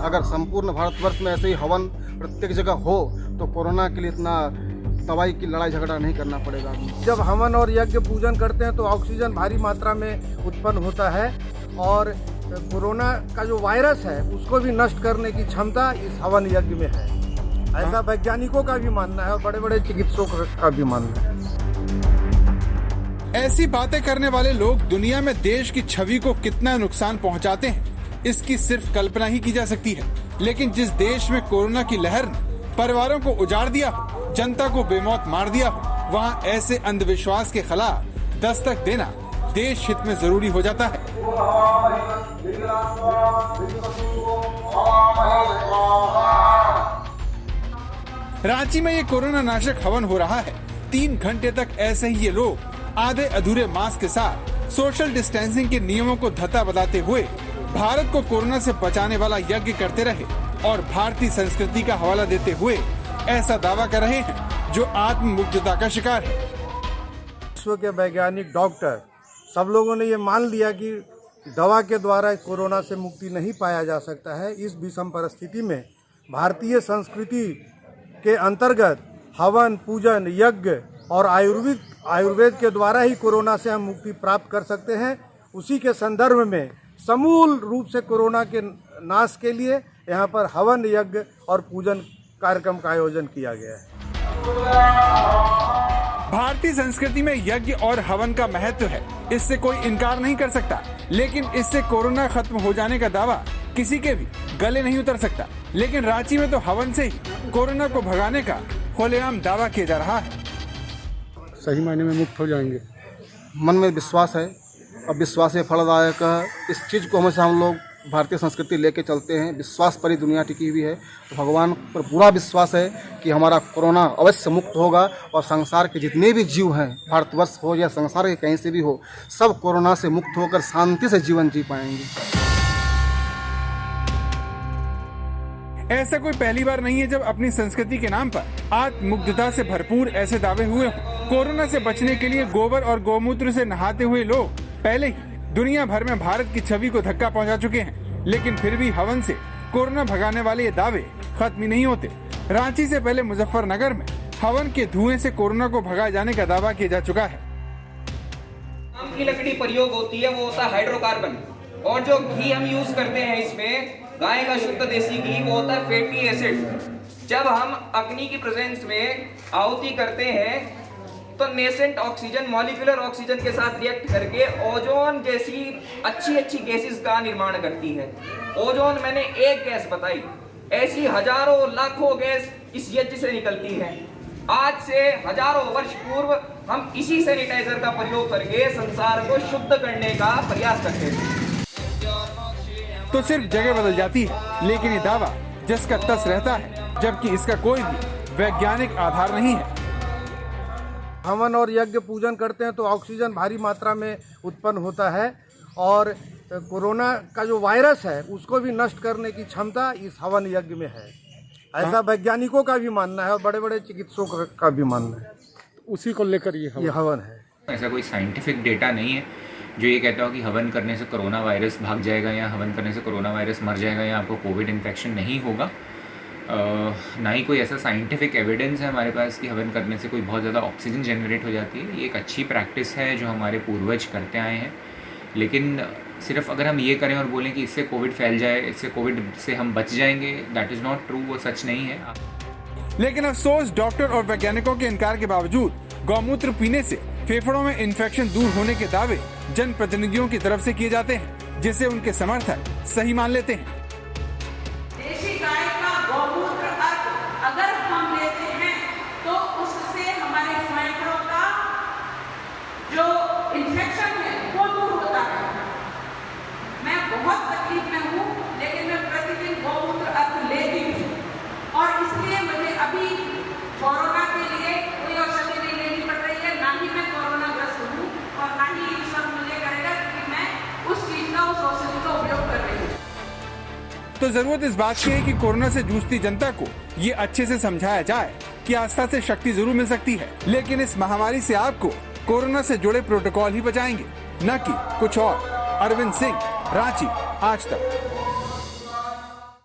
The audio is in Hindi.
अगर संपूर्ण भारतवर्ष में ऐसे ही हवन प्रत्येक जगह हो तो कोरोना के लिए इतना दवाई की लड़ाई झगड़ा नहीं करना पड़ेगा। जब हवन और यज्ञ पूजन करते हैं तो ऑक्सीजन भारी मात्रा में उत्पन्न होता है और कोरोना का जो वायरस है उसको भी नष्ट करने की क्षमता इस हवन यज्ञ में है। ऐसा वैज्ञानिकों का भी मानना है और बड़े बड़े चिकित्सकों का भी मानना है। ऐसी बातें करने वाले लोग दुनिया में देश की छवि को कितना नुकसान पहुंचाते हैं इसकी सिर्फ कल्पना ही की जा सकती है। लेकिन जिस देश में कोरोना की लहर ने परिवारों को उजाड़ दिया हो, जनता को बेमौत मार दिया हो, वहाँ ऐसे अंधविश्वास के खिलाफ दस्तक देना देश हित में जरूरी हो जाता है। रांची में ये कोरोना नाशक हवन हो रहा है। 3 घंटे तक ऐसे ही ये लोग आधे अधूरे मास्क के साथ सोशल डिस्टेंसिंग के नियमों को धत्ता बताते हुए भारत को कोरोना से बचाने वाला यज्ञ करते रहे और भारतीय संस्कृति का हवाला देते हुए ऐसा दावा कर रहे हैं जो आत्ममुग्धता का शिकार है। विश्व के वैज्ञानिक डॉक्टर सब लोगों ने ये मान लिया कि दवा के द्वारा कोरोना से मुक्ति नहीं पाया जा सकता है। इस विषम परिस्थिति में भारतीय संस्कृति के अंतर्गत हवन, पूजन, यज्ञ और आयुर्वेद के द्वारा ही कोरोना से हम मुक्ति प्राप्त कर सकते हैं। उसी के संदर्भ में समूल रूप से कोरोना के नाश के लिए यहाँ पर हवन, यज्ञ और पूजन कार्यक्रम का आयोजन किया गया है। भारतीय संस्कृति में यज्ञ और हवन का महत्व है, इससे कोई इनकार नहीं कर सकता। लेकिन इससे कोरोना खत्म हो जाने का दावा किसी के भी गले नहीं उतर सकता। लेकिन रांची में तो हवन से ही कोरोना को भगाने का खुलेआम दावा किया जा रहा है। सही मायने में मुक्त हो जाएंगे। मन में विश्वास है और विश्वास है फलदायक है। इस चीज़ को हमेशा हम लोग भारतीय संस्कृति लेके चलते हैं। विश्वास पर ही दुनिया टिकी हुई है। तो भगवान पर पूरा विश्वास है कि हमारा कोरोना अवश्य मुक्त होगा और संसार के जितने भी जीव हैं, भारतवर्ष हो या संसार के कहीं से भी हो, सब कोरोना से मुक्त होकर शांति से जीवन जी पाएंगे। ऐसा कोई पहली बार नहीं है जब अपनी संस्कृति के नाम पर आत्ममुग्धता से भरपूर ऐसे दावे हुए हों। कोरोना से बचने के लिए गोबर और गौमूत्र से नहाते हुए लोग पहले ही दुनिया भर में भारत की छवि को धक्का पहुंचा चुके हैं। लेकिन फिर भी हवन से कोरोना भगाने वाले ये दावे खत्म नहीं होते। रांची से पहले मुजफ्फरनगर में हवन के धुएं से कोरोना को भगाए जाने का दावा किया जा चुका है। आम की लकड़ी प्रयोग होती है, वो होता है हाइड्रोकार्बन, और जो घी हम यूज करते हैं इसमें गाय का शुद्ध देसी घी, वो होता है फैटी एसिड। जब हम अग्नि की प्रेजेंस में आहुति करते हैं तो नेसेंट ऑक्सीजन मॉलिक्यूलर ऑक्सीजन के साथ रिएक्ट करके ओजोन जैसी अच्छी गैसेस का निर्माण करती है। ओजोन मैंने एक गैस बताई, ऐसी हजारों लाखों गैस इस यज्ञ से निकलती है। आज से हजारों वर्ष पूर्व हम इसी सैनिटाइजर का प्रयोग करके संसार को शुद्ध करने का प्रयास करते थे। तो सिर्फ जगह बदल जाती है, लेकिन ये दावा जिसका तस रहता है, जबकि इसका कोई भी वैज्ञानिक आधार नहीं है। हवन और यज्ञ पूजन करते हैं तो ऑक्सीजन भारी मात्रा में उत्पन्न होता है और कोरोना का जो वायरस है उसको भी नष्ट करने की क्षमता इस हवन यज्ञ में है। ऐसा वैज्ञानिकों का भी मानना है और बड़े बड़े चिकित्सकों का भी मानना है। उसी को लेकर ये हवन है। ऐसा कोई साइंटिफिक डेटा नहीं है जो ये कहता हो कि हवन करने से कोरोना वायरस भाग जाएगा या हवन करने से कोरोना वायरस मर जाएगा या आपको कोविड इन्फेक्शन नहीं होगा। ना ही कोई ऐसा साइंटिफिक एविडेंस है हमारे पास कि हवन करने से कोई बहुत ज़्यादा ऑक्सीजन जनरेट हो जाती है। ये एक अच्छी प्रैक्टिस है जो हमारे पूर्वज करते आए हैं। लेकिन सिर्फ अगर हम ये करें और बोलें कि इससे कोविड फैल जाए, इससे कोविड से हम बच जाएंगे, दैट इज़ नॉट ट्रू, वो सच नहीं है। लेकिन अफसोस डॉक्टर और वैज्ञानिकों के इनकार के बावजूद गौमूत्र पीने से फेफड़ों में इन्फेक्शन दूर होने के दावे जनप्रतिनिधियों की तरफ से किए जाते हैं, जिसे उनके समर्थक सही मान लेते हैं। देशी गाय का गौमूत्र अगर हम लेते हैं तो उससे हमारे फेफड़ों का जो इन्फेक्शन है वो दूर होता है। मैं बहुत तकलीफ में हूँ, लेकिन मैं प्रतिदिन गौमूत्र लेती हूँ और इसलिए मुझे अभी कोरोना के लिए कोई औषधि नहीं लेनी पड़ रही है। ना ही मैं कोरोना ग्रस्त हूँ और ना ही ईश्वर मुझे करेगा कि मैं उस चीज का, उस औषधि का उपयोग कर रही हूँ। तो जरूरत इस बात की है कि कोरोना से जूझती जनता को ये अच्छे से समझाया जाए कि आस्था से शक्ति जरूर मिल सकती है, लेकिन इस महामारी से आपको कोरोना से जुड़े प्रोटोकॉल ही बचाएंगे, न कि कुछ और। अरविंद सिंह, रांची, आज तक।